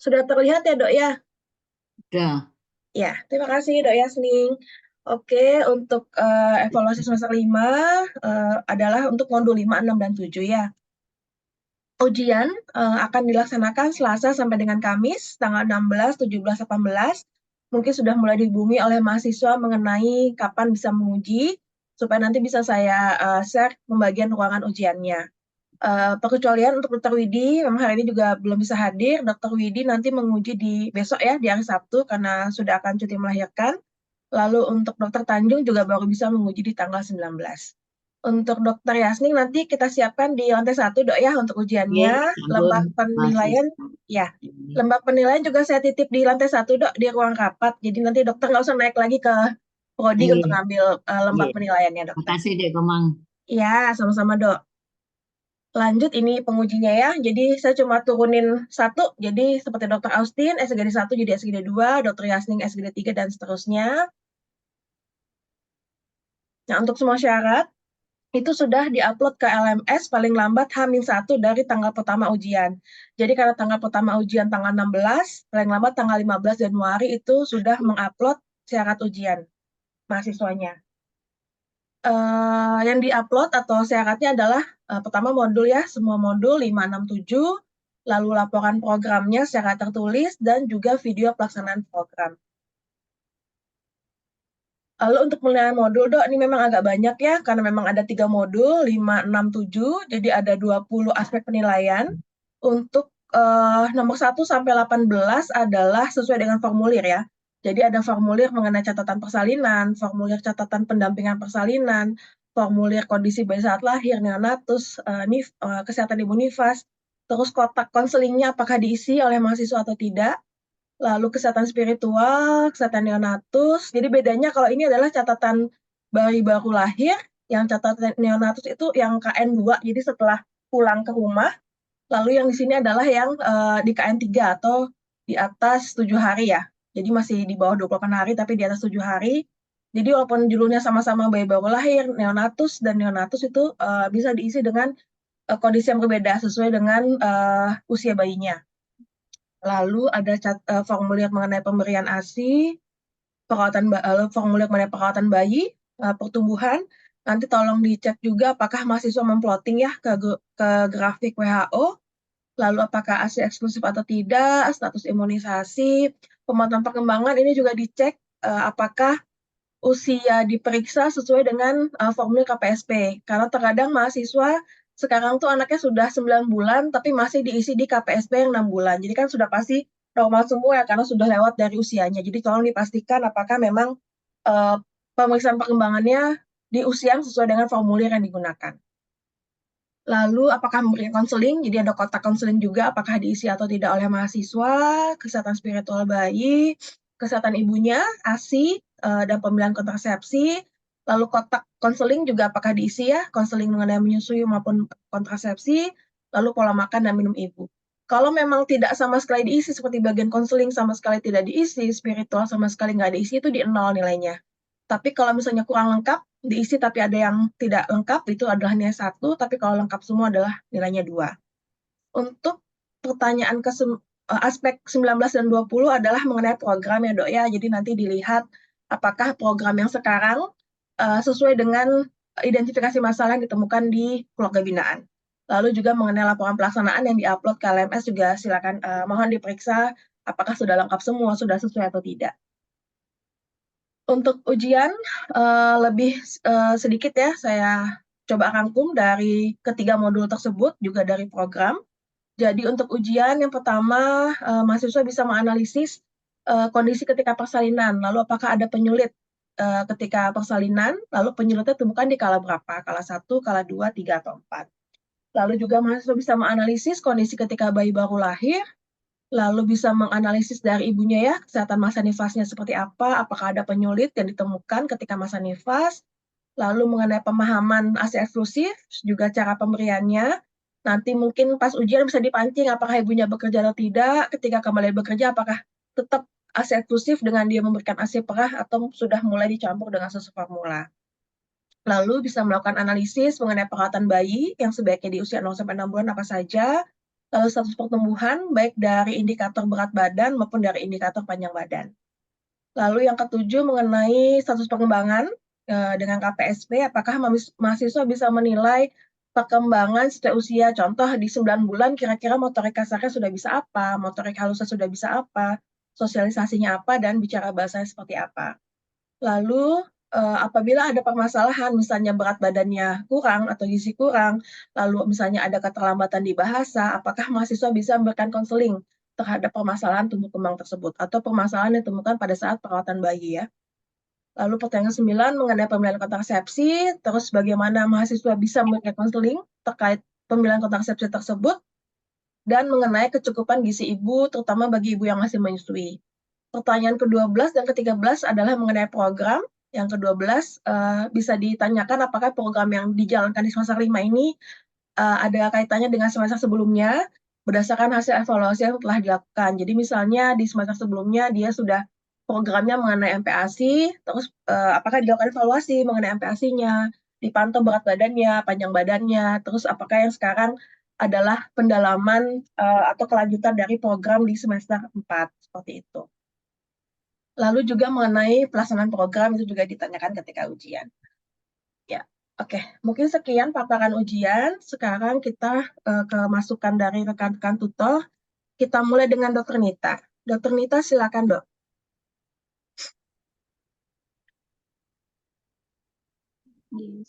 Sudah terlihat ya, Dok ya? Udah. Ya, terima kasih Dok Yasning. Oke, untuk evaluasi semester 5 adalah untuk modul 5, 6, dan 7 ya. Ujian akan dilaksanakan Selasa sampai dengan Kamis, tanggal 16, 17, 18. Mungkin sudah mulai dihubungi oleh mahasiswa mengenai kapan bisa menguji, supaya nanti bisa saya share pembagian ruangan ujiannya. Perkecualian untuk Dr. Widi, memang hari ini juga belum bisa hadir. Dr. Widi nanti menguji di besok ya, di hari Sabtu, karena sudah akan cuti melahirkan. Lalu untuk Dr. Tanjung juga baru bisa menguji di tanggal 19. Untuk Dr. Yasning nanti kita siapkan di lantai 1, Dok ya, untuk Ye, ujiannya. ampun, Lembak masih. penilaian, ya. Lembak penilaian juga saya titip di lantai 1, Dok, di ruang rapat. Jadi nanti dokter nggak usah naik lagi ke prodi Iya, untuk ngambil lembak iya. penilaiannya, dokter. Makasih deh, Komang. Ya, sama-sama, Dok. Lanjut ini pengujinya ya. Jadi saya cuma turunin satu. Jadi seperti Dr. Austin, SGD 1 jadi SGD 2, Dr. Yasning SGD 3, dan seterusnya. Nah, untuk semua syarat, itu sudah diupload ke LMS paling lambat H-1 dari tanggal pertama ujian. Jadi karena tanggal pertama ujian tanggal 16, paling lambat tanggal 15 Januari itu sudah mengupload syarat ujian mahasiswanya. Yang diupload atau syaratnya adalah pertama modul ya, semua modul 5, 6, 7, lalu laporan programnya secara tertulis, dan juga video pelaksanaan program. Lalu untuk penilaian modul, Dok, ini memang agak banyak ya, karena memang ada 3 modul, 5, 6, 7, jadi ada 20 aspek penilaian. Untuk nomor 1 sampai 18 adalah sesuai dengan formulir ya. Jadi ada formulir mengenai catatan persalinan, formulir catatan pendampingan persalinan, formulir kondisi bayi saat lahir, neonatus, kesehatan ibu nifas, terus kotak konselingnya apakah diisi oleh mahasiswa atau tidak, lalu kesehatan spiritual, kesehatan neonatus. Jadi bedanya kalau ini adalah catatan bayi baru lahir, yang catatan neonatus itu yang KN2, jadi setelah pulang ke rumah. Lalu yang di sini adalah yang di KN3 atau di atas 7 hari ya. Jadi masih di bawah 28 hari tapi di atas 7 hari. Jadi walaupun judulnya sama-sama bayi baru lahir, neonatus dan neonatus itu bisa diisi dengan kondisi yang berbeda sesuai dengan usia bayinya. Lalu ada formulir mengenai pemberian ASI, formulir mengenai perawatan bayi, pertumbuhan. Nanti tolong dicek juga apakah mahasiswa memplotting ya ke grafik WHO, lalu apakah ASI eksklusif atau tidak, status imunisasi, pemantauan perkembangan ini juga dicek apakah usia diperiksa sesuai dengan formulir KPSP. Karena terkadang mahasiswa sekarang tuh anaknya sudah 9 bulan tapi masih diisi di KPSP yang 6 bulan. Jadi kan sudah pasti normal semua ya karena sudah lewat dari usianya. Jadi tolong dipastikan apakah memang uh, pemeriksaan perkembangannya di usia yang sesuai dengan formulir yang digunakan. Lalu apakah memberikan konseling, jadi ada kotak konseling juga apakah diisi atau tidak oleh mahasiswa, kesehatan spiritual bayi, kesehatan ibunya, ASI, dan pemilihan kontrasepsi, lalu kotak konseling juga apakah diisi ya, konseling mengenai menyusui maupun kontrasepsi, lalu pola makan dan minum ibu. Kalau memang tidak sama sekali diisi, seperti bagian konseling sama sekali tidak diisi, spiritual sama sekali nggak diisi, itu di 0 nilainya. Tapi kalau misalnya kurang lengkap, diisi tapi ada yang tidak lengkap, itu adalah nilai 1, tapi kalau lengkap semua adalah nilainya 2. Untuk pertanyaan aspek 19 dan 20 adalah mengenai program ya, Dok ya. Jadi nanti dilihat apakah program yang sekarang sesuai dengan identifikasi masalah yang ditemukan di keluarga binaan. Lalu juga mengenai laporan pelaksanaan yang diupload ke LMS juga silakan mohon diperiksa apakah sudah lengkap semua, sudah sesuai atau tidak. Untuk ujian lebih sedikit ya, saya coba rangkum dari ketiga modul tersebut, juga dari program. Jadi untuk ujian yang pertama, mahasiswa bisa menganalisis kondisi ketika persalinan, lalu apakah ada penyulit ketika persalinan, lalu penyulitnya ditemukan di kala berapa, kala 1, kala 2, 3, atau 4. Lalu juga mahasiswa bisa menganalisis kondisi ketika bayi baru lahir, lalu bisa menganalisis dari ibunya ya, kesehatan masa nifasnya seperti apa, apakah ada penyulit yang ditemukan ketika masa nifas, lalu mengenai pemahaman ASI eksklusif, juga cara pemberiannya. Nanti mungkin pas ujian bisa dipancing apakah ibunya bekerja atau tidak, ketika kembali bekerja apakah tetap ASI eksklusif dengan dia memberikan ASI perah atau sudah mulai dicampur dengan susu formula. Lalu bisa melakukan analisis mengenai perawatan bayi yang sebaiknya di usia 0 sampai 6 bulan apa saja. Lalu status pertumbuhan baik dari indikator berat badan maupun dari indikator panjang badan. Lalu yang ketujuh mengenai status pengembangan dengan KPSP, apakah mahasiswa bisa menilai perkembangan setiap usia, contoh di 9 bulan kira-kira motorik kasarnya sudah bisa apa, motorik halusnya sudah bisa apa, sosialisasinya apa, dan bicara bahasanya seperti apa. Lalu apabila ada permasalahan, misalnya berat badannya kurang atau gizi kurang, lalu misalnya ada keterlambatan di bahasa, apakah mahasiswa bisa memberikan konseling terhadap permasalahan tumbuh kembang tersebut atau permasalahan yang ditemukan pada saat perawatan bayi ya. Lalu pertanyaan 9 mengenai pemilihan kontrasepsi, terus bagaimana mahasiswa bisa memberikan konseling terkait pemilihan kontrasepsi tersebut, dan mengenai kecukupan gizi ibu, terutama bagi ibu yang masih menyusui. Pertanyaan ke-12 dan ke-13 adalah mengenai program. Yang ke-12 bisa ditanyakan apakah program yang dijalankan di semester 5 ini ada kaitannya dengan semester sebelumnya berdasarkan hasil evaluasi yang telah dilakukan. Jadi misalnya di semester sebelumnya dia sudah programnya mengenai MPASI, terus apakah dilakukan evaluasi mengenai MPASI-nya, dipantau berat badannya, panjang badannya, terus apakah yang sekarang adalah pendalaman atau kelanjutan dari program di semester 4, seperti itu. Lalu juga mengenai pelaksanaan program itu juga ditanyakan ketika ujian. Ya, oke. Mungkin sekian paparan ujian. Sekarang kita ke masukan dari rekan-rekan tutor. Kita mulai dengan Dr. Nita. Dr. Nita, silakan, Dok.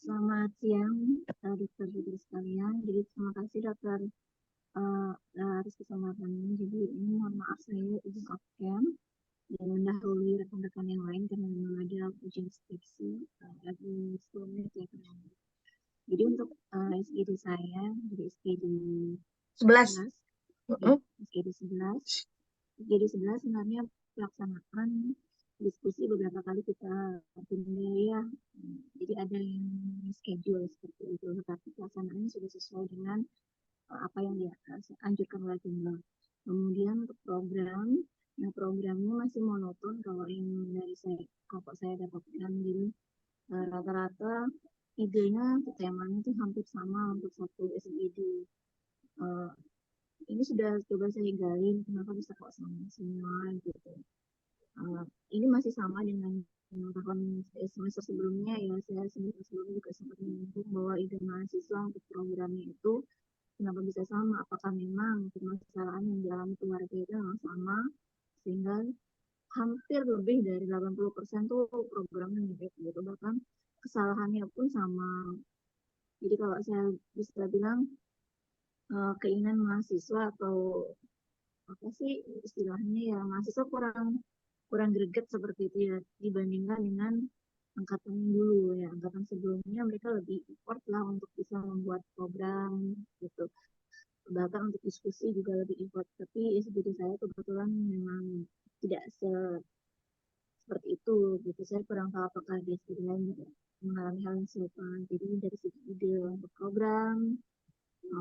Selamat siang, dokter-dokter sekalian. Jadi terima kasih dokter atas kesempatannya. Jadi ini mohon maaf saya izin off cam dan mendahului rekan-rekan yang lain karena memang ada ujian skripsi lagi 10 menit ya. Jadi untuk SGD saya, jadi SGD 11, 11, SGD 11 sebenarnya pelaksanaan diskusi beberapa kali kita tunda ya. Jadi ada yang schedule seperti itu, tetapi pelaksanaannya sudah sesuai dengan apa yang dianjurkan oleh Timber. Kemudian untuk program, nah programnya masih monoton kalau yang dari kelompok saya dapatkan. Jadi rata-rata idenya, temanya itu hampir sama untuk satu SGD. Ini sudah coba saya gali, kenapa bisa kok sama semua gitu. Ini masih sama dengan tahun semester sebelumnya ya. Saya semester sebelumnya juga sempat menyinggung bahwa ide mahasiswa untuk programnya itu kenapa bisa sama, apakah memang permasalahan yang dialami keluarga itu memang sama, sehingga hampir lebih dari 80% tuh programnya mirip gitu, bahkan kesalahannya pun sama. Jadi kalau saya bisa bilang keinginan mahasiswa atau apa sih istilahnya ya, mahasiswa kurang greget seperti itu ya dibandingkan dengan angkatan dulu ya. Angkatan sebelumnya mereka lebih effort lah untuk bisa membuat program gitu, bahkan untuk diskusi juga lebih effort. Tapi SBD saya kebetulan memang tidak seperti itu gitu. Saya kurang tahu apakah di SBD lain juga mengalami hal yang serupa. Jadi dari segi ide untuk program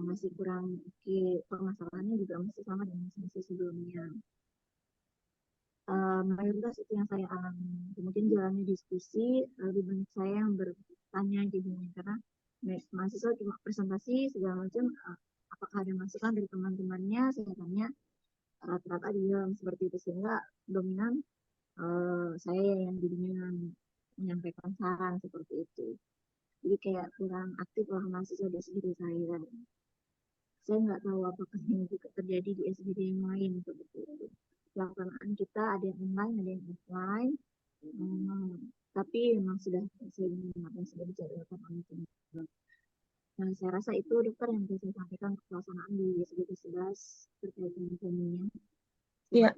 masih kurang oke. Permasalahannya juga masih sama dengan semester sebelumnya. Mayoritas itu yang saya alami. Kemudian jalannya diskusi, lebih banyak saya yang bertanya jadinya karena mahasiswa cuma presentasi segala macam. Apakah ada masukan dari teman-temannya? Saya tanya, rata-rata dia seperti itu, sehingga dominan saya yang jadinya menyampaikan saran seperti itu. Jadi kayak kurang aktif lah mahasiswa di SBD saya. Saya nggak tahu apakah ini juga terjadi di SBD yang lain seperti itu. Pelaksanaan kita ada yang online, ada yang offline. Tapi memang sudah dijadwalkan oleh teman-teman. Nah, saya rasa itu dokter yang bisa saya sampaikan untuk pelaksanaan di SBD 11 terkait dengan filmnya. Ya,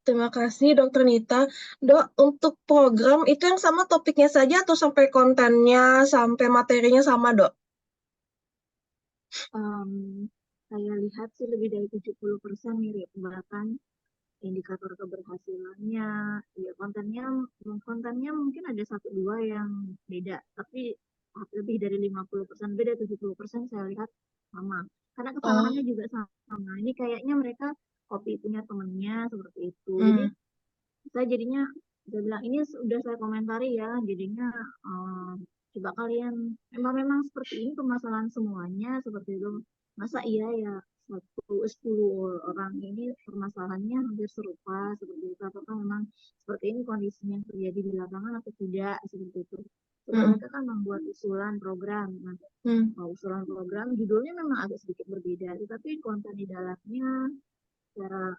terima kasih Dokter Nita. Dok, untuk program itu yang sama topiknya saja atau sampai kontennya, sampai materinya sama, Dok? Saya lihat sih lebih dari 70% mirip, bahkan indikator keberhasilannya, ya kontennya mungkin ada 1-2 yang beda, tapi lebih dari 50% beda, 70% saya lihat sama. Karena kesalahannya juga sama. Ini kayaknya mereka copy punya temennya seperti itu. Jadi saya jadinya saya bilang ini sudah saya komentari ya, jadinya coba kalian memang seperti ini permasalahan semuanya seperti itu. Masa iya ya 10 orang ini permasalahannya hampir serupa seperti itu. Apakah memang seperti ini kondisinya yang terjadi di lapangan atau tidak seperti itu. Terus mereka kan membuat usulan program. Nah, usulan program judulnya memang agak sedikit berbeda, tetapi konten di dalamnya secara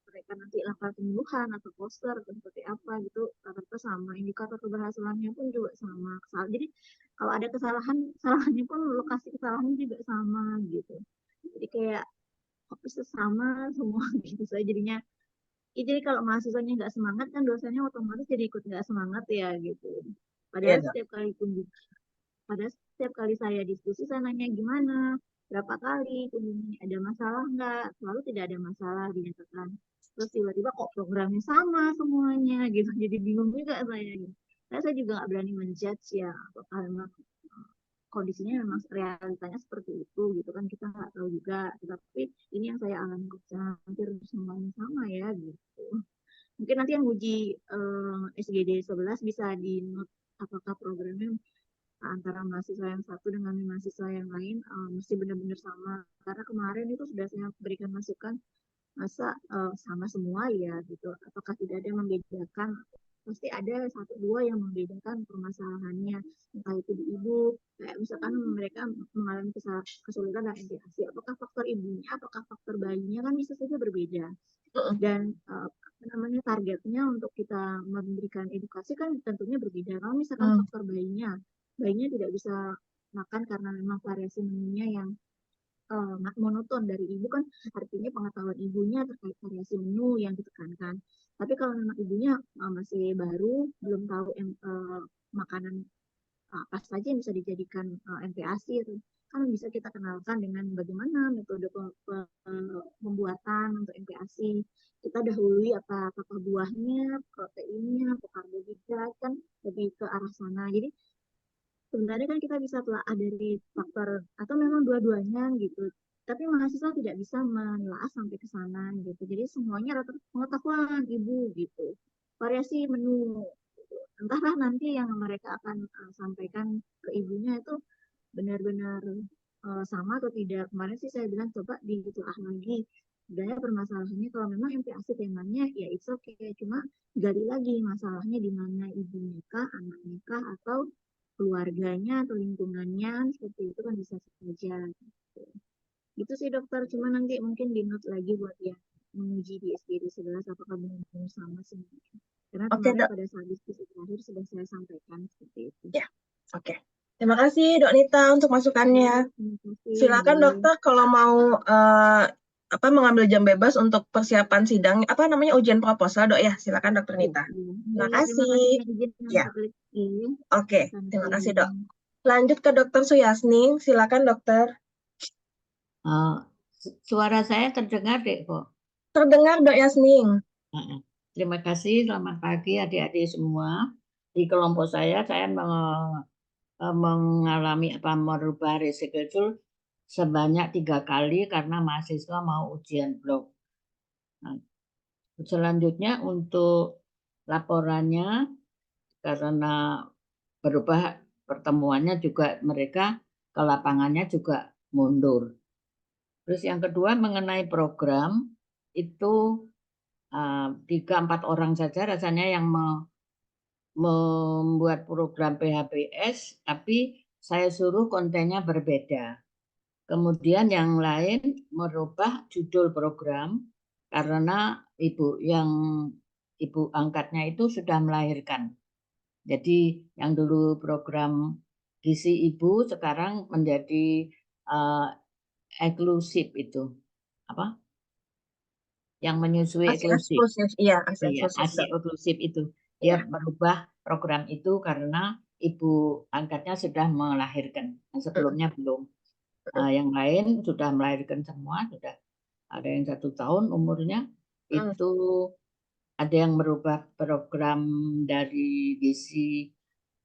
mereka nanti lakukan penyuluhan atau poster atau seperti apa gitu rata-rata sama, indikator keberhasilannya pun juga sama. Jadi kalau ada kesalahannya pun lokasi kesalahannya juga sama gitu. Jadi kayak kok bisa sama semua gitu saya jadinya. Jadi kalau mahasiswanya nggak semangat kan dosennya otomatis jadi ikut nggak semangat ya gitu. Iya, Padahal Dok. setiap kali pun pada setiap kali saya diskusi saya nanya gimana, berapa kali, kunjungi ada masalah nggak, selalu tidak ada masalah dinyatakan. Terus tiba-tiba kok programnya sama semuanya gitu, jadi bingung juga saya. Gitu. Saya juga nggak berani menjudge ya, apakah memang kondisinya memang realitanya seperti itu gitu kan kita nggak tahu juga. Tapi ini yang saya alami hampir semuanya sama ya gitu. Mungkin nanti yang uji SGD 11 bisa di note apakah programnya antara mahasiswa yang satu dengan mahasiswa yang lain mesti benar-benar sama. Karena kemarin itu sudah saya berikan masukan, masa sama semua ya gitu. Apakah tidak ada yang membedakan? Pasti ada satu dua yang membedakan permasalahannya. Entah itu di ibu, kayak misalkan mereka mengalami kesulitan dalam integrasi. Apakah faktor ibunya, apakah faktor bayinya kan bisa saja berbeda. Dan apa namanya targetnya untuk kita memberikan edukasi kan tentunya berbeda. Kalau misalkan faktor bayinya tidak bisa makan karena memang variasi menunya yang monoton dari ibu kan artinya pengetahuan ibunya terkait variasi menu yang ditekankan. Tapi kalau memang ibunya masih baru, belum tahu makanan apa saja yang bisa dijadikan MPASI itu kan bisa kita kenalkan dengan bagaimana metode pembuatan untuk MPASI. Kita dahului apakah buahnya, proteinnya, atau karbohidrat kan lebih ke arah sana. Jadi sebenarnya kan kita bisa telah dari faktor atau memang dua-duanya gitu. Tapi mahasiswa tidak bisa menelaah sampai ke sana gitu. Jadi semuanya rata-rata pengetahuan ibu gitu. Variasi menu gitu. Entahlah nanti yang mereka akan sampaikan ke ibunya itu benar-benar sama atau tidak. Kemarin sih saya bilang coba ditelaah lagi. Sebenarnya permasalahannya kalau memang MPASI temanya ya it's okay. Cuma gali lagi masalahnya di mana ibunya kah, anaknya kah, atau keluarganya atau lingkungannya seperti itu kan bisa saja. Gitu sih dokter. Cuma nanti mungkin di note lagi buat yang menguji di SGD 11 apakah benar-benar sama semuanya. Karena Oke, kemarin Dok. pada saat diskusi terakhir sudah saya sampaikan seperti itu. Ya, oke. Terima kasih, Dok Nita, untuk masukannya. Terima kasih, Silakan, Bu. dokter, kalau mau mengambil jam bebas untuk persiapan sidang, apa namanya, ujian proposal, Dok, ya. Silakan, Dokter Ya, Nita. ya. Terima Ya, terima kasih. kasih yang izin Ya, untuk lagi. oke. Terima kasih, Dok. Sampai. Lanjut ke Dokter Suyasning. Silakan, dokter. Suara saya terdengar deh kok. Terdengar, Dok Yasning. Terima kasih, selamat pagi adik-adik semua. Di kelompok saya mengalami merubah reschedule sebanyak 3 kali karena mahasiswa mau ujian blok. Nah, selanjutnya untuk laporannya karena berubah pertemuannya juga mereka ke lapangannya juga mundur. Terus yang kedua mengenai program itu 3-4 orang saja rasanya yang membuat program PHBS, tapi saya suruh kontennya berbeda. Kemudian yang lain merubah judul program karena ibu angkatnya itu sudah melahirkan. Jadi yang dulu program gizi ibu sekarang menjadi eksklusif itu. Apa? Yang menyusui Masih eksklusif. eksklusif. Iya, masih Iya, eksklusif, ASI Dok. eksklusif itu. Dia Iya. merubah program itu karena ibu angkatnya sudah melahirkan. Sebelumnya belum. Yang lain sudah melahirkan semua, sudah ada yang 1 tahun umurnya. Itu ada yang merubah program dari gizi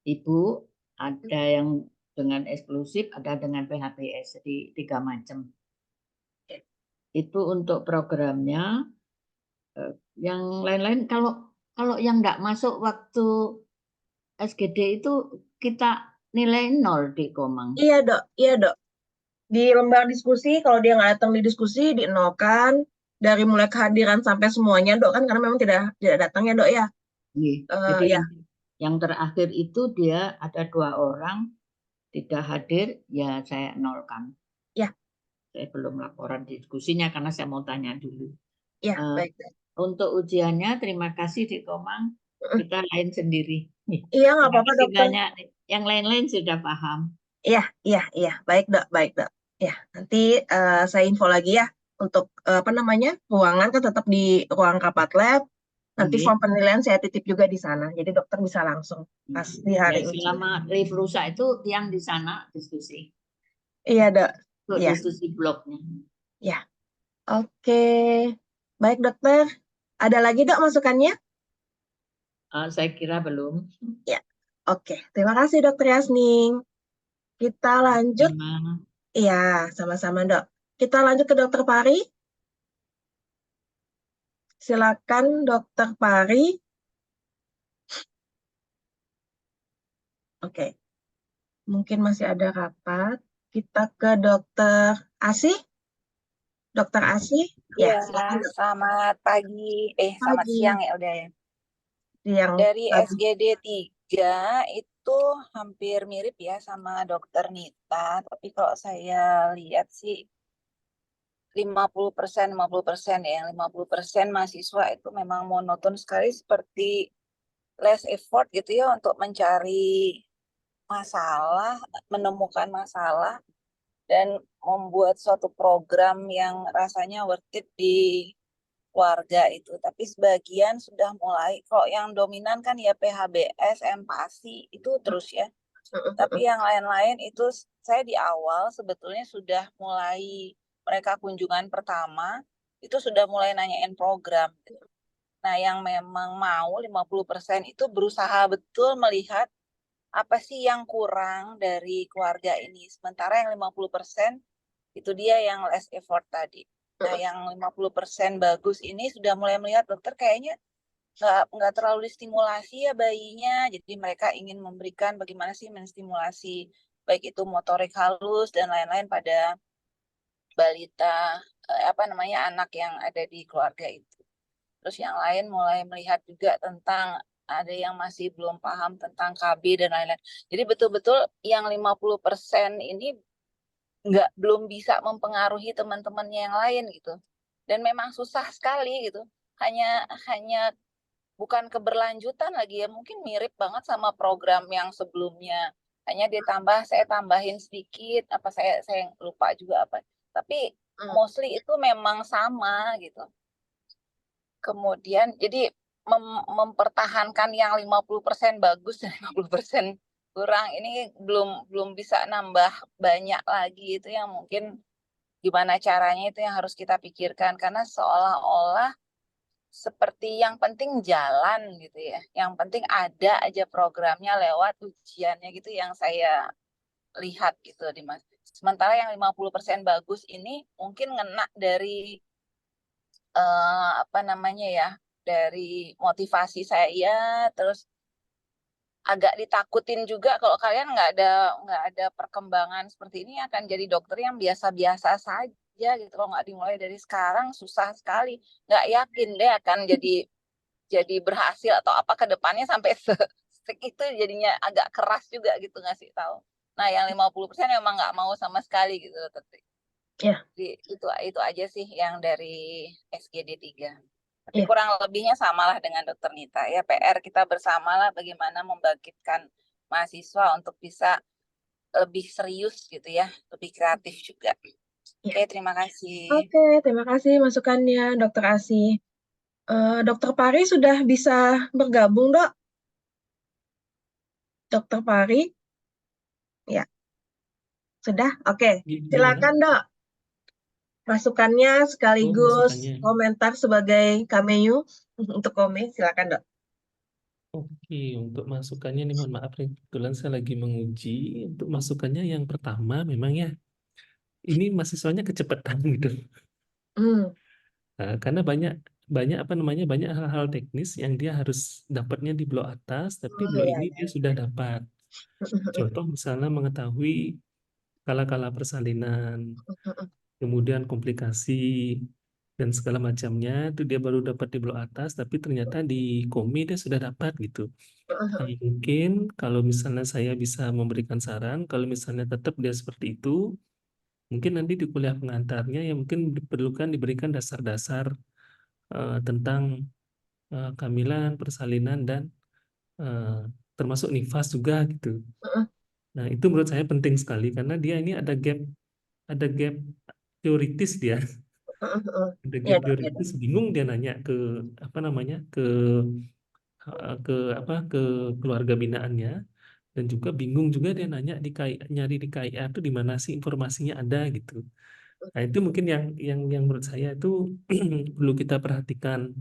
ibu, ada yang dengan eksklusif, ada dengan PHBS, jadi 3 macam. Itu untuk programnya. Yang lain-lain kalau yang nggak masuk waktu SGD itu kita nilai 0 di Komang. Iya, Dok. Iya, Dok. Di lembar diskusi, kalau dia nggak datang di diskusi, dienolkan. Dari mulai kehadiran sampai semuanya, Dok, kan karena memang tidak datang ya, Dok, ya. Jadi Ya, yang terakhir itu dia ada 2 orang tidak hadir, ya saya nolkan. ya, Saya belum laporan diskusinya karena saya mau tanya dulu. ya, Eh, baik. Untuk ujiannya, terima kasih Dik Komang. Kita lain sendiri. Iya, nggak Terima apa-apa, kasih Dokter. banyak. Yang lain-lain sudah paham. Iya, iya, iya. Baik, Dok, baik, Dok. Ya, nanti saya info lagi ya. Untuk apa namanya, ruangan kan tetap di ruang rapat lab. Nanti Nggih. form penilaian saya titip juga di sana. Jadi dokter bisa langsung pas di Ya, hari ujian. selama live rusak itu yang di sana diskusi. Iya, Dok. Untuk Iya, diskusi blognya. ya. Oke. Baik, dokter. Ada lagi, Dok, masukannya? Saya kira belum. Ya. Oke. Terima kasih, Dokter Yasning. Kita lanjut. Sama. Iya, sama-sama, Dok. Kita lanjut ke Dokter Pari. Silakan, Dokter Pari. Oke. Mungkin masih ada rapat. Kita ke Dokter Asih. Dokter Asih. Ya, Ya, silakan, Dok. selamat pagi. Selamat Pagi. siang ya udah ya. Siang Dari pagi. SGD 3 itu hampir mirip ya sama Dokter Nita, tapi kalau saya lihat sih 50%, 50% ya. 50% mahasiswa itu memang monoton sekali seperti less effort gitu ya untuk mencari masalah, menemukan masalah dan membuat suatu program yang rasanya worth it di keluarga itu. Tapi sebagian sudah mulai, kok yang dominan kan ya PHBS, empati itu terus ya. Tapi yang lain-lain itu saya di awal sebetulnya sudah mulai mereka kunjungan pertama itu sudah mulai nanyain program. Nah, yang memang mau 50% itu berusaha betul melihat apa sih yang kurang dari keluarga ini. Sementara yang 50% itu dia yang less effort tadi. Nah, yang 50% bagus ini sudah mulai melihat dokter kayaknya nggak terlalu distimulasi ya bayinya. Jadi mereka ingin memberikan bagaimana sih menstimulasi baik itu motorik halus dan lain-lain pada balita apa namanya anak yang ada di keluarga itu. Terus yang lain mulai melihat juga tentang ada yang masih belum paham tentang KB dan lain-lain. Jadi betul-betul yang 50% ini belum bisa mempengaruhi teman-temannya yang lain gitu. Dan memang susah sekali gitu. Hanya bukan keberlanjutan lagi ya, mungkin mirip banget sama program yang sebelumnya. Hanya saya tambahin sedikit apa saya lupa juga apa. Tapi mostly itu memang sama gitu. Kemudian jadi mempertahankan yang 50% bagus dan 50% kurang ini belum bisa nambah banyak lagi itu yang mungkin gimana caranya itu yang harus kita pikirkan karena seolah-olah seperti yang penting jalan gitu ya. Yang penting ada aja programnya lewat ujiannya gitu yang saya lihat gitu di Mas. Sementara yang 50% bagus ini mungkin ngena dari apa namanya ya dari motivasi saya terus agak ditakutin juga kalau kalian nggak ada perkembangan seperti ini akan jadi dokter yang biasa-biasa saja gitu kalau nggak dimulai dari sekarang susah sekali nggak yakin deh akan jadi berhasil atau apa ke depannya sampai itu jadinya agak keras juga gitu ngasih tahu. Nah yang 50% memang nggak mau sama sekali gitu Ya. Jadi itu aja sih yang dari SGD 3. Tapi Ya. kurang lebihnya samalah dengan Dokter Nita. Ya PR kita bersamalah bagaimana membangkitkan mahasiswa untuk bisa lebih serius gitu ya, lebih kreatif juga. Ya. Oke, terima kasih. Oke, terima kasih masukannya, Dokter Asih. Dokter Pari sudah bisa bergabung, Dok? Dokter Pari? Ya, sudah? Oke, silakan, Dok. Masukannya sekaligus masukannya. komentar sebagai cameo untuk komen, silakan, Dok. Oke, untuk masukannya nih mohon maaf nih, kebetulan saya lagi menguji. Untuk masukannya yang pertama memang ya, ini mahasiswanya kecepatan gitu. Nah, karena banyak apa namanya banyak hal-hal teknis yang dia harus dapatnya di blok atas, tapi blok Iya, ini dia sudah dapat. Contoh misalnya mengetahui kala-kala persalinan, kemudian komplikasi dan segala macamnya itu dia baru dapat di blok atas, tapi ternyata di komi dia sudah dapat gitu. Mungkin kalau misalnya saya bisa memberikan saran, kalau misalnya tetap dia seperti itu, mungkin nanti di kuliah pengantarnya yang mungkin diperlukan diberikan dasar-dasar tentang kehamilan, persalinan dan termasuk nifas juga gitu. Nah, itu menurut saya penting sekali karena dia ini ada gap teoritis dia. Ada Ya gap dok, ya dok. teoritis, bingung dia nanya ke apa namanya ke apa ke keluarga binaannya dan juga bingung juga dia nanya nyari di KIA itu di mana sih informasinya ada gitu. Nah, itu mungkin yang menurut saya itu perlu kita perhatikan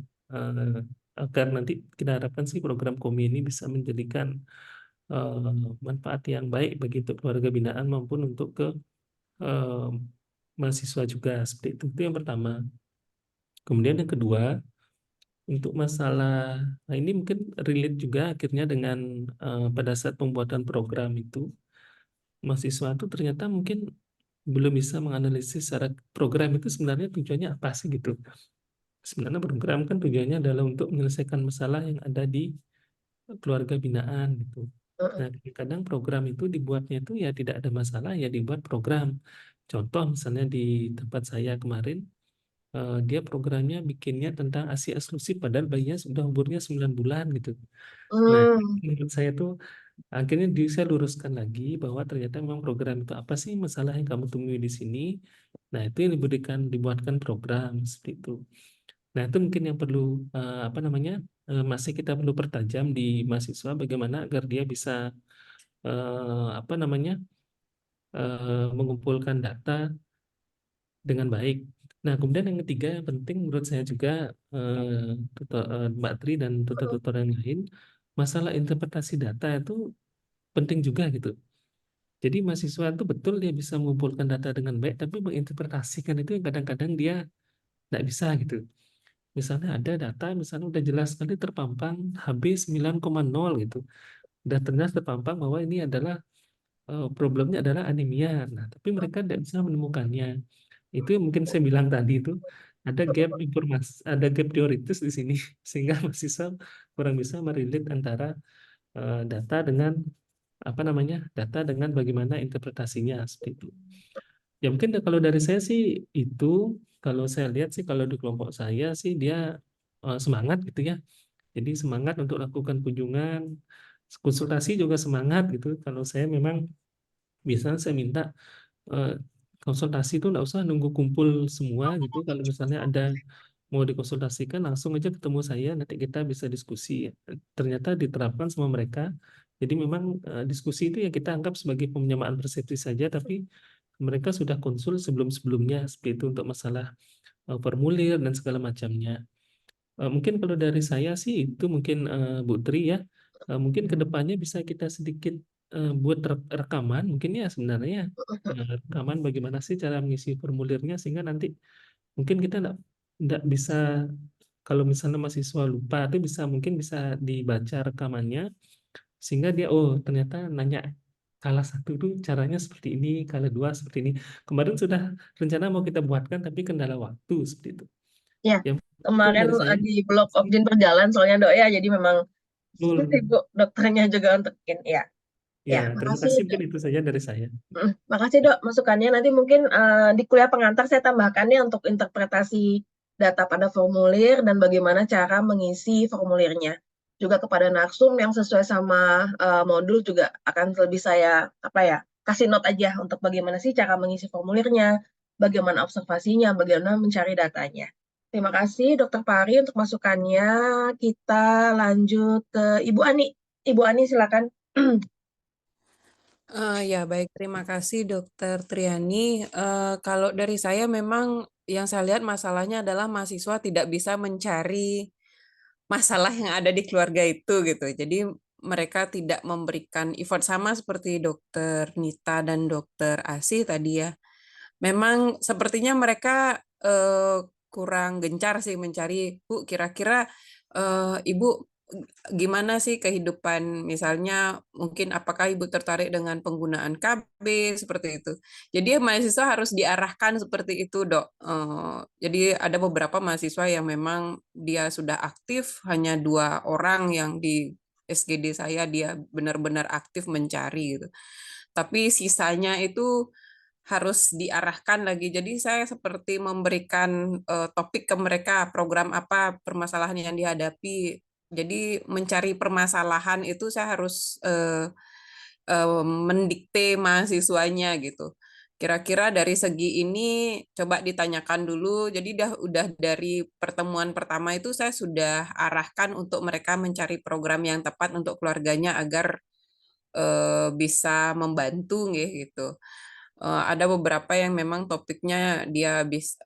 agar nanti kita harapkan sih program KOMI ini bisa menjadikan manfaat yang baik bagi untuk keluarga binaan maupun untuk ke eh, mahasiswa juga seperti itu. Itu yang pertama. Kemudian yang kedua, untuk masalah, nah ini mungkin relate juga akhirnya dengan pada saat pembuatan program itu, mahasiswa itu ternyata mungkin belum bisa menganalisis secara program itu sebenarnya tujuannya apa sih gitu. Sebenarnya program kan tujuannya adalah untuk menyelesaikan masalah yang ada di keluarga binaan gitu. Nah, kadang program itu dibuatnya itu ya tidak ada masalah ya dibuat program. Contoh misalnya di tempat saya kemarin, dia programnya bikinnya tentang ASI eksklusif padahal bayinya sudah umurnya 9 bulan gitu. Nah, menurut saya tuh akhirnya saya luruskan lagi bahwa ternyata memang program itu apa sih masalah yang kamu temui di sini. Nah, itu yang dibuatkan program seperti itu. Nah, itu mungkin yang perlu apa namanya masih kita perlu pertajam di mahasiswa bagaimana agar dia bisa apa namanya mengumpulkan data dengan baik. Nah, kemudian yang ketiga yang penting menurut saya juga Mbak Tri dan tutor-tutor yang lain, masalah interpretasi data itu penting juga gitu. Jadi mahasiswa itu betul dia bisa mengumpulkan data dengan baik, tapi menginterpretasikan itu yang kadang-kadang dia tidak bisa gitu. Misalnya ada data, misalnya udah jelas sekali terpampang HB 9,0 gitu. Udah ternyata terpampang bahwa ini adalah problemnya adalah anemia. Nah, tapi mereka tidak bisa menemukannya. Itu yang mungkin saya bilang tadi itu ada gap informasi, ada gap teoritis di sini sehingga mahasiswa kurang bisa merelate antara data dengan apa namanya data dengan bagaimana interpretasinya seperti itu. Ya mungkin kalau dari saya sih itu kalau saya lihat sih kalau di kelompok saya sih dia semangat gitu ya. Jadi semangat untuk lakukan kunjungan, konsultasi juga semangat gitu. Kalau saya memang bisa saya minta eh, konsultasi itu nggak usah nunggu kumpul semua gitu. Kalau misalnya ada mau dikonsultasikan langsung aja ketemu saya, nanti kita bisa diskusi. Ternyata diterapkan sama mereka. Jadi memang diskusi itu ya kita anggap sebagai penyamaan persepsi saja, tapi mereka sudah konsul sebelum-sebelumnya seperti itu untuk masalah formulir dan segala macamnya. Mungkin kalau dari saya sih itu mungkin Bu Tri ya, mungkin kedepannya bisa kita sedikit buat rekaman mungkin ya sebenarnya rekaman bagaimana sih cara mengisi formulirnya sehingga nanti mungkin kita enggak bisa kalau misalnya mahasiswa lupa itu mungkin bisa dibaca rekamannya sehingga dia oh ternyata nanya kala satu itu caranya seperti ini, kala dua seperti ini. Kemarin sudah rencana mau kita buatkan tapi kendala waktu seperti itu. Ya, Yang itu kemarin dari saya. di blog Objin berjalan soalnya dok ya, jadi memang Betul. sibuk dokternya juga untuk bikin ya. Ya, Ya, terima makasih kasih dok. mungkin itu saja dari saya. Makasih dok masukannya. Nanti mungkin di kuliah pengantar saya tambahkan ya untuk interpretasi data pada formulir dan bagaimana cara mengisi formulirnya. Juga kepada narsum yang sesuai sama modul juga akan lebih saya apa ya kasih note aja untuk bagaimana sih cara mengisi formulirnya, bagaimana observasinya, bagaimana mencari datanya. Terima kasih Dokter Pari untuk masukannya. Kita lanjut ke Ibu Ani. Ibu Ani silakan. Ya, baik. Terima kasih, Dokter Triani. Kalau dari saya memang yang saya lihat masalahnya adalah mahasiswa tidak bisa mencari masalah yang ada di keluarga itu gitu. Jadi mereka tidak memberikan effort sama seperti Dokter Nita dan Dokter Asih tadi ya. Memang sepertinya mereka kurang gencar sih mencari, Bu, kira-kira Ibu gimana sih kehidupan, misalnya mungkin apakah Ibu tertarik dengan penggunaan KB seperti itu. Jadi mahasiswa harus diarahkan seperti itu, Dok. Jadi ada beberapa mahasiswa yang memang dia sudah aktif, hanya 2 orang yang di SGD saya dia benar-benar aktif mencari gitu. Tapi sisanya itu harus diarahkan lagi. Jadi saya seperti memberikan topik ke mereka, program apa permasalahan yang dihadapi. Jadi mencari permasalahan itu saya harus mendikte mahasiswanya gitu. Kira-kira dari segi ini coba ditanyakan dulu. Jadi udah dari pertemuan pertama itu saya sudah arahkan untuk mereka mencari program yang tepat untuk keluarganya agar bisa membantu gitu. Ada beberapa yang memang topiknya dia habis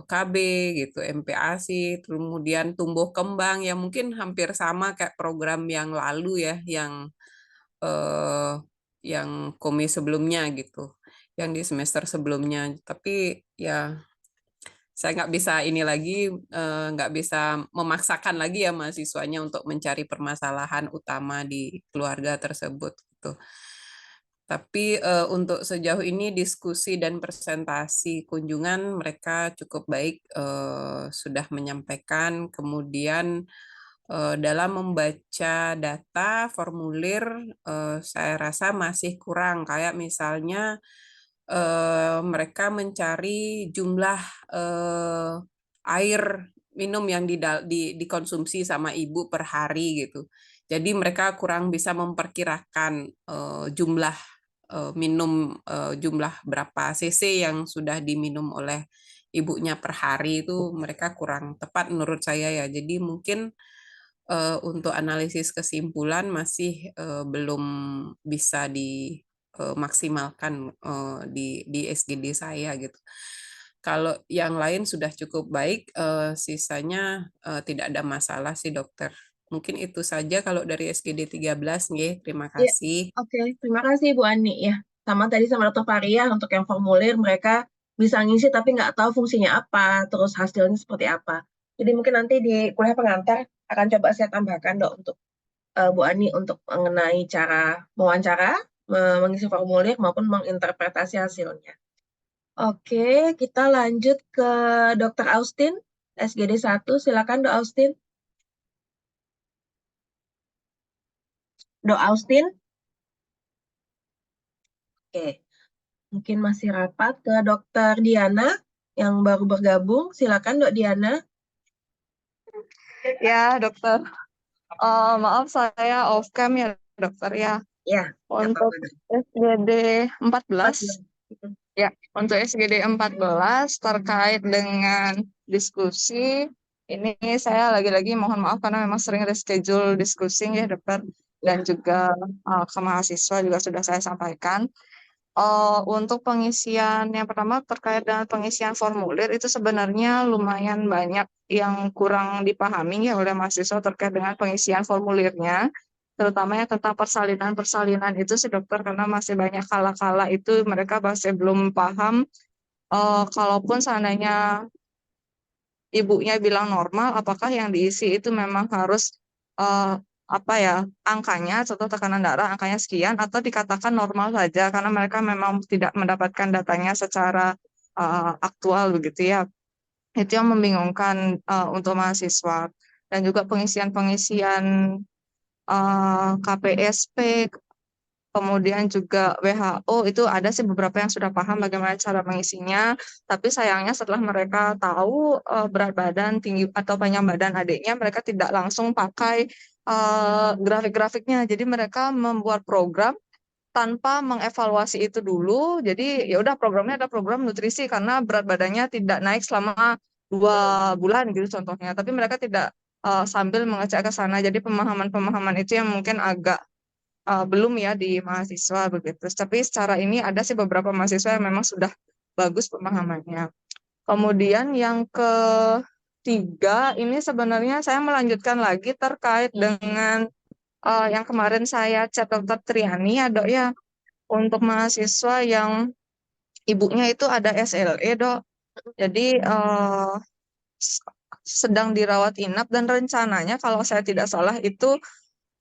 KB gitu, MPASI, kemudian tumbuh kembang yang mungkin hampir sama kayak program yang lalu ya, yang komi sebelumnya gitu, yang di semester sebelumnya. Tapi ya saya nggak bisa ini lagi, nggak bisa memaksakan lagi ya mahasiswanya untuk mencari permasalahan utama di keluarga tersebut gitu. Tapi untuk sejauh ini diskusi dan presentasi kunjungan mereka cukup baik, sudah menyampaikan. Kemudian dalam membaca data formulir, saya rasa masih kurang. Kayak misalnya mereka mencari jumlah air minum yang dikonsumsi sama ibu per hari gitu. Jadi mereka kurang bisa memperkirakan jumlah minum, jumlah berapa cc yang sudah diminum oleh ibunya per hari itu mereka kurang tepat menurut saya ya. Jadi mungkin untuk analisis kesimpulan masih belum bisa dimaksimalkan di SGD saya gitu. Kalau yang lain sudah cukup baik, sisanya tidak ada masalah sih dokter. Mungkin itu saja kalau dari SGD 13, nggih. Terima Iya, kasih. oke. Terima kasih Bu Ani ya. Sama tadi sama Dr. Faria untuk yang formulir mereka bisa ngisi tapi nggak tahu fungsinya apa, terus hasilnya seperti apa. Jadi mungkin nanti di kuliah pengantar akan coba saya tambahkan Dok untuk Bu Ani untuk mengenai cara mewawancara, mengisi formulir maupun menginterpretasi hasilnya. Oke, kita lanjut ke Dr. Austin, SGD 1. Silakan Dok Austin. Dok Austin. Oke, mungkin masih rapat ke Dr. Diana yang baru bergabung. Silakan Dok Diana. Ya, dokter. Maaf saya off cam ya, dokter ya. Ya, nggak Untuk apa-apa Dok. SGD 14, 14. ya, untuk SGD 14 terkait dengan diskusi, ini saya lagi-lagi mohon maaf karena memang sering reschedule diskusi ya, dokter. Dan juga ke mahasiswa juga sudah saya sampaikan. Untuk pengisian yang pertama terkait dengan pengisian formulir itu sebenarnya lumayan banyak yang kurang dipahami ya oleh mahasiswa terkait dengan pengisian formulirnya, terutama yang tentang persalinan itu sih dokter, karena masih banyak kala-kala itu mereka masih belum paham kalaupun seandainya ibunya bilang normal, apakah yang diisi itu memang harus apa ya, angkanya, contoh tekanan darah angkanya sekian, atau dikatakan normal saja karena mereka memang tidak mendapatkan datanya secara aktual begitu ya. Itu yang membingungkan untuk mahasiswa. Dan juga pengisian-pengisian KPSP, kemudian juga WHO itu ada sih beberapa yang sudah paham bagaimana cara mengisinya, tapi sayangnya setelah mereka tahu berat badan, tinggi atau panjang badan adiknya, mereka tidak langsung pakai grafik-grafiknya. Jadi mereka membuat program tanpa mengevaluasi itu dulu. Jadi ya udah programnya ada program nutrisi karena berat badannya tidak naik selama 2 bulan gitu contohnya. Tapi mereka tidak sambil mengecek ke sana. Jadi pemahaman-pemahaman itu yang mungkin agak belum ya di mahasiswa begitu. Tapi secara ini ada sih beberapa mahasiswa yang memang sudah bagus pemahamannya. Kemudian yang ketiga ini sebenarnya saya melanjutkan lagi terkait dengan yang kemarin saya chat Dr. Triani ya Dok ya, untuk mahasiswa yang ibunya itu ada SLE Dok. Jadi sedang dirawat inap dan rencananya kalau saya tidak salah itu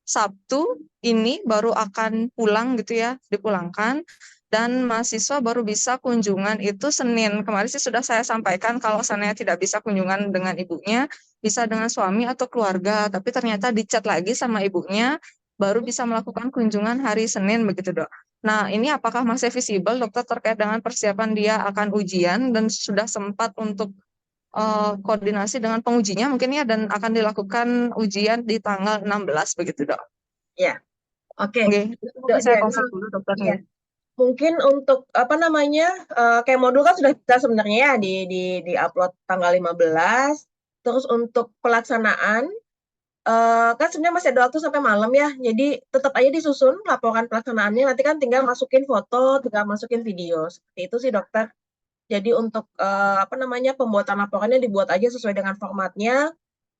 Sabtu ini baru akan pulang gitu ya, dipulangkan. Dan mahasiswa baru bisa kunjungan itu Senin. Kemarin sih sudah saya sampaikan kalau seandainya tidak bisa kunjungan dengan ibunya, bisa dengan suami atau keluarga. Tapi ternyata dicat lagi sama ibunya, baru bisa melakukan kunjungan hari Senin begitu, Dok. Nah, ini apakah masih visible, Dokter, terkait dengan persiapan dia akan ujian dan sudah sempat untuk koordinasi dengan pengujinya mungkin ya, dan akan dilakukan ujian di tanggal 16 begitu, Dok. Ya, oke. Oke, itu Dok saya Diana, konsul dulu, Dokter. ya. Mungkin untuk apa namanya kayak modul kan sudah bisa sebenarnya ya di upload tanggal 15. Terus untuk pelaksanaan kan sebenarnya masih ada waktu sampai malam ya. Jadi tetap aja disusun laporan pelaksanaannya. Nanti kan tinggal masukin foto, tinggal masukin video. Seperti itu sih dokter. Jadi untuk apa namanya pembuatan laporannya dibuat aja sesuai dengan formatnya.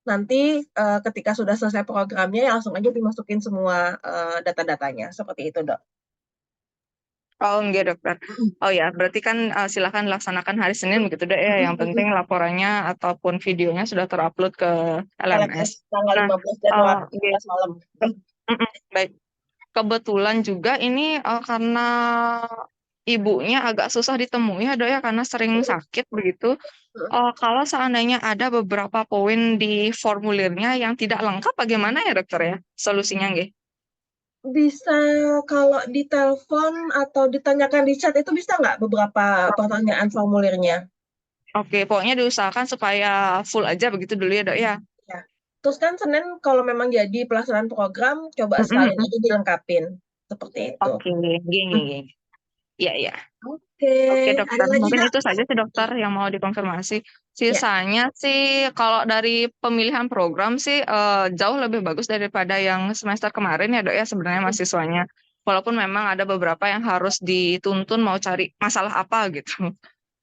Nanti ketika sudah selesai programnya ya langsung aja dimasukin semua data-datanya. Seperti itu dok. Oh enggak, Dokter. Oh ya, berarti kan silakan laksanakan hari Senin begitu, Dok ya. Yang penting laporannya ataupun videonya sudah terupload ke LMS LMS. tanggal Nah, 15 Januari nggih. 15 malam. Baik. Kebetulan juga ini karena ibunya agak susah ditemui ya, Dok ya, karena sering sakit begitu. Kalau seandainya ada beberapa poin di formulirnya yang tidak lengkap, bagaimana ya, Dokter ya? Solusinya nggih? Bisa kalau ditelepon atau ditanyakan di chat itu bisa nggak beberapa pertanyaan formulirnya? Oke, pokoknya diusahakan supaya full aja begitu dulu ya, Dok ya. Ya. Terus kan Senin kalau memang jadi pelaksanaan program, coba sekalian aja dilengkapin. Seperti itu. Oke, gini. Iya, iya. Oke, Oke, ada Dokter. lagi Mungkin Dok? itu saja sih, Dokter, yang mau dikonfirmasi. Ya. Sisanya sih, kalau dari pemilihan program sih jauh lebih bagus daripada yang semester kemarin ya, Dok ya, sebenarnya mahasiswanya. Walaupun memang ada beberapa yang harus dituntun mau cari masalah apa gitu.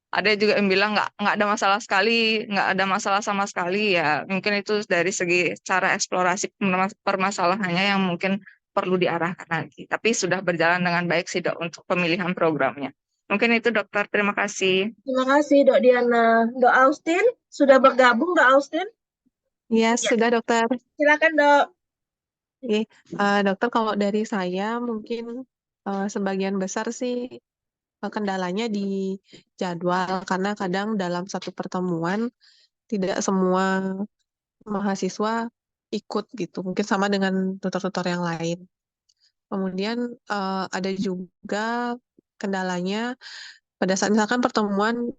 Ada juga yang bilang nggak ada masalah sekali, nggak ada masalah sama sekali ya. Mungkin itu dari segi cara eksplorasi permasalahannya yang mungkin perlu diarahkan lagi. Tapi sudah berjalan dengan baik sih, Dok, untuk pemilihan programnya. Mungkin itu, Dokter. Terima kasih. Terima kasih Dok Diana. Dok Austin, sudah bergabung Dok Austin? Ya, Ya. sudah dokter. Silakan Dok. Oke, dokter kalau dari saya mungkin sebagian besar sih kendalanya di jadwal karena kadang dalam satu pertemuan tidak semua mahasiswa ikut gitu. Mungkin sama dengan tutor-tutor yang lain. Kemudian ada juga kendalanya pada saat misalkan pertemuan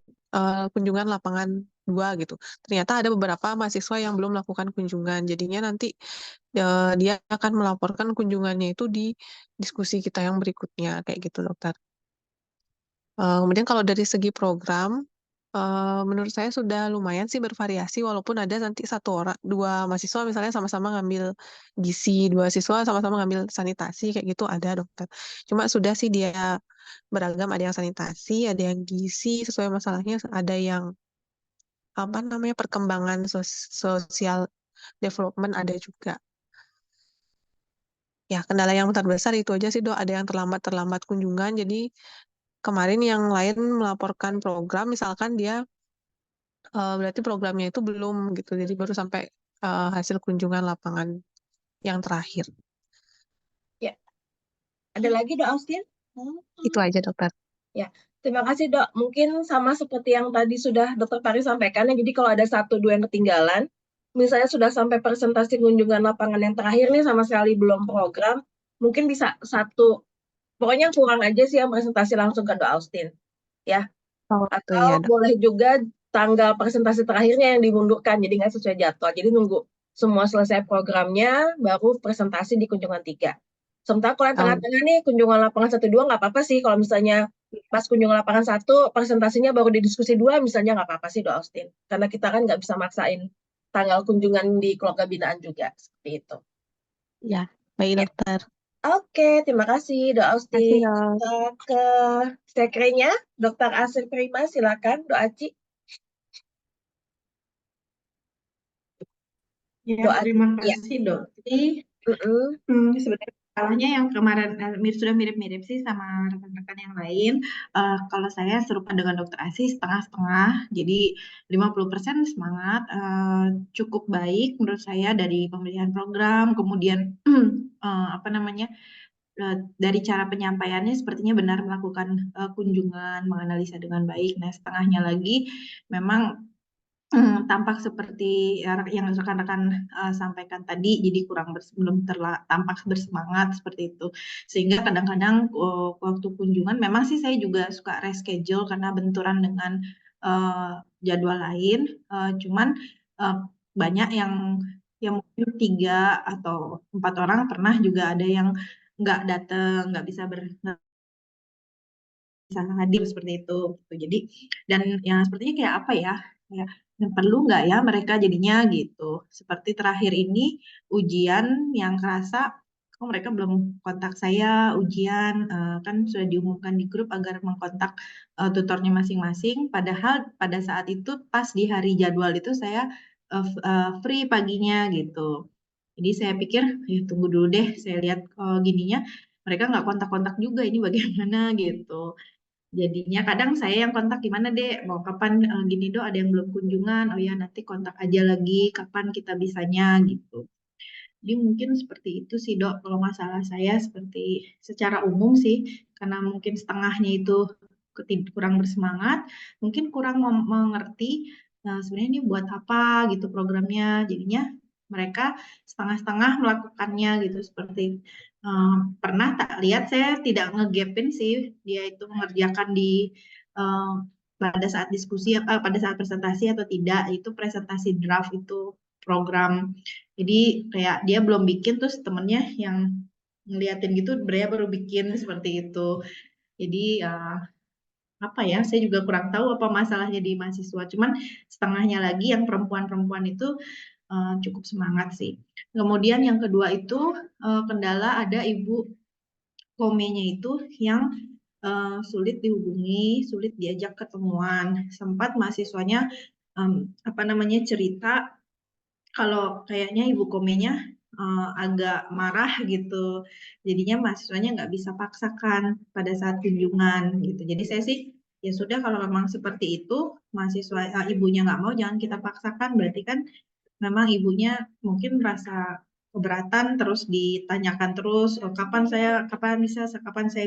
kunjungan lapangan 2 gitu. Ternyata ada beberapa mahasiswa yang belum melakukan kunjungan. Jadinya nanti dia akan melaporkan kunjungannya itu di diskusi kita yang berikutnya kayak gitu, dokter. Kemudian kalau dari segi program, menurut saya sudah lumayan sih bervariasi walaupun ada nanti dua mahasiswa misalnya sama-sama ngambil gizi, dua siswa sama-sama ngambil sanitasi kayak gitu ada dokter. Cuma sudah sih dia beragam, ada yang sanitasi, ada yang gizi sesuai masalahnya, ada yang apa namanya perkembangan sosial development ada juga. Ya, kendala yang terbesar itu aja sih, Dok. Ada yang terlambat kunjungan. Jadi kemarin yang lain melaporkan program, misalkan dia berarti programnya itu belum gitu. Jadi baru sampai hasil kunjungan lapangan yang terakhir. Ya. Ada lagi Dok Austin? Itu aja, dokter. Ya, terima kasih Dok. Mungkin sama seperti yang tadi sudah Dokter Pari sampaikan, ya, jadi kalau ada 1-2 yang ketinggalan, misalnya sudah sampai presentasi kunjungan lapangan yang terakhir nih sama sekali belum program, mungkin bisa pokoknya kurang aja sih yang presentasi langsung ke Dok Austin. Ya, Oh, itu atau ya, Dok. boleh juga tanggal presentasi terakhirnya yang dimundurkan, jadi nggak sesuai jadwal. Jadi nunggu semua selesai programnya, baru presentasi di kunjungan 3. Sementara kalau yang tengah-tengah nih, kunjungan lapangan 1-2 nggak apa-apa sih. Kalau misalnya pas kunjungan lapangan 1, presentasinya baru di diskusi 2, misalnya nggak apa-apa sih, Dok Austin. Karena kita kan nggak bisa maksain tanggal kunjungan di keluarga binaan juga. Seperti itu. Ya, baik, Ya. dokter. Oke, terima kasih, Dok Austin. Terima kasih, Dok. Kita ke sekrenya, Dr. Asir Prima, silakan, Dok Aci. Ya, terima kasih, Dok. Sebenarnya Masalahnya yang kemarin sudah mirip-mirip sih sama rekan-rekan yang lain. Kalau saya serupa dengan Dokter Asi setengah-setengah. Jadi 50% semangat, cukup baik menurut saya dari pemilihan program, kemudian dari cara penyampaiannya sepertinya benar melakukan kunjungan, menganalisa dengan baik. Nah, setengahnya lagi memang tampak seperti yang rekan-rekan sampaikan tadi, jadi belum tampak bersemangat seperti itu. Sehingga kadang-kadang waktu kunjungan memang sih saya juga suka reschedule karena benturan dengan jadwal lain. Cuman banyak yang mungkin 3 atau 4 orang pernah juga ada yang nggak datang, nggak bisa hadir seperti itu. Jadi dan yang sepertinya kayak apa ya? Kayak perlu nggak ya mereka jadinya gitu. Seperti terakhir ini ujian yang kerasa kok mereka belum kontak saya ujian, kan sudah diumumkan di grup agar mengkontak tutornya masing-masing. Padahal pada saat itu pas di hari jadwal itu saya free paginya gitu. Jadi saya pikir ya tunggu dulu deh, saya lihat gininya mereka nggak kontak-kontak juga, ini bagaimana gitu. Jadinya kadang saya yang kontak, gimana dek, mau kapan gini dok, ada yang belum kunjungan, oh ya nanti kontak aja lagi, kapan kita bisanya gitu. Jadi mungkin seperti itu sih dok, kalau masalah saya seperti secara umum sih, karena mungkin setengahnya itu kurang bersemangat, mungkin kurang mengerti sebenarnya ini buat apa gitu programnya, jadinya mereka setengah-setengah melakukannya gitu. Seperti pernah tak lihat saya tidak ngegapin sih dia itu mengerjakan di pada saat diskusi pada saat presentasi atau tidak, itu presentasi draft itu program. Jadi kayak dia belum bikin terus temennya yang ngeliatin gitu, dia baru bikin seperti itu. Jadi apa ya, saya juga kurang tahu apa masalahnya di mahasiswa. Cuman setengahnya lagi yang perempuan-perempuan itu cukup semangat sih. Kemudian yang kedua itu kendala ada ibu komenya itu yang sulit dihubungi, sulit diajak ketemuan. Sempat mahasiswanya cerita kalau kayaknya ibu komenya agak marah gitu, jadinya mahasiswanya nggak bisa paksakan pada saat kunjungan gitu. Jadi saya sih ya sudah, kalau memang seperti itu mahasiswa ibunya nggak mau, jangan kita paksakan, berarti kan memang ibunya mungkin merasa keberatan, terus ditanyakan terus kapan saya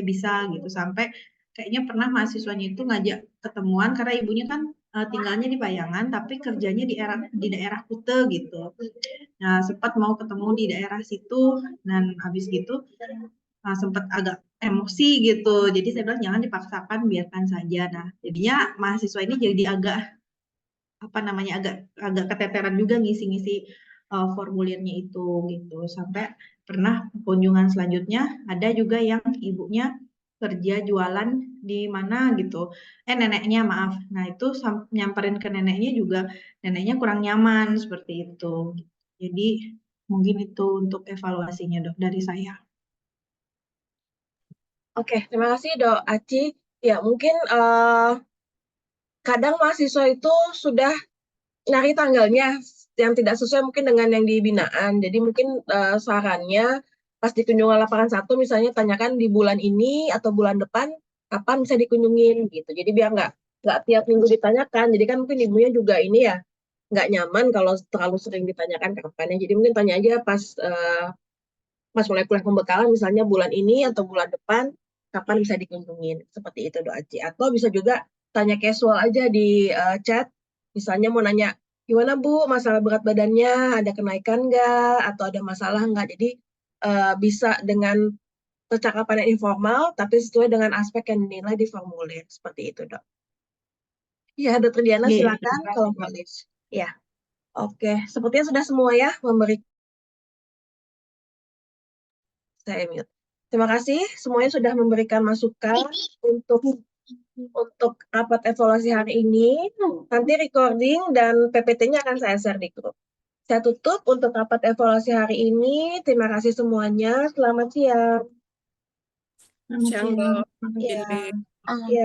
bisa gitu, sampai kayaknya pernah mahasiswanya itu ngajak ketemuan karena ibunya kan tinggalnya di Payangan tapi kerjanya di daerah Kute gitu. Nah, sempat mau ketemu di daerah situ dan habis gitu sempat agak emosi gitu. Jadi saya bilang jangan dipaksakan, biarkan saja. Nah, jadinya mahasiswa ini jadi agak agak keteteran juga ngisi-ngisi formulirnya itu gitu. Sampai pernah kunjungan selanjutnya ada juga yang ibunya kerja jualan di mana gitu, neneknya maaf. Nah itu nyamperin ke neneknya juga, neneknya kurang nyaman seperti itu. Jadi mungkin itu untuk evaluasinya dok dari saya. Oke, terima kasih Dok Aci. Ya, mungkin kadang mahasiswa itu sudah nyari tanggalnya yang tidak sesuai mungkin dengan yang di binaan. Jadi mungkin sarannya pas di kunjungan lapangan 1 misalnya tanyakan di bulan ini atau bulan depan kapan bisa dikunjungin gitu. Jadi biar nggak tiap minggu ditanyakan. Jadi kan mungkin ibunya juga ini ya nggak nyaman kalau terlalu sering ditanyakan kapan ya. Jadi mungkin tanya aja pas mulai kuliah pembekalan misalnya bulan ini atau bulan depan kapan bisa dikunjungin, seperti itu Dok Aci. Atau bisa juga tanya casual aja di chat, misalnya mau nanya gimana Bu masalah berat badannya, ada kenaikan nggak atau ada masalah nggak. Jadi bisa dengan percakapan yang informal tapi sesuai dengan aspek yang dinilai di formulir, seperti itu Dok. Ya Dr. Diana silakan kalau boleh. Ya, oke, sepertinya sudah semua ya memberi. Saya mute. Terima kasih semuanya sudah memberikan masukan untuk rapat evaluasi hari ini. Nanti recording dan PPT-nya akan saya share di grup. Saya tutup untuk rapat evaluasi hari ini. Terima kasih semuanya. Selamat siang. Siang, Dok. Ya. Gini. Ya.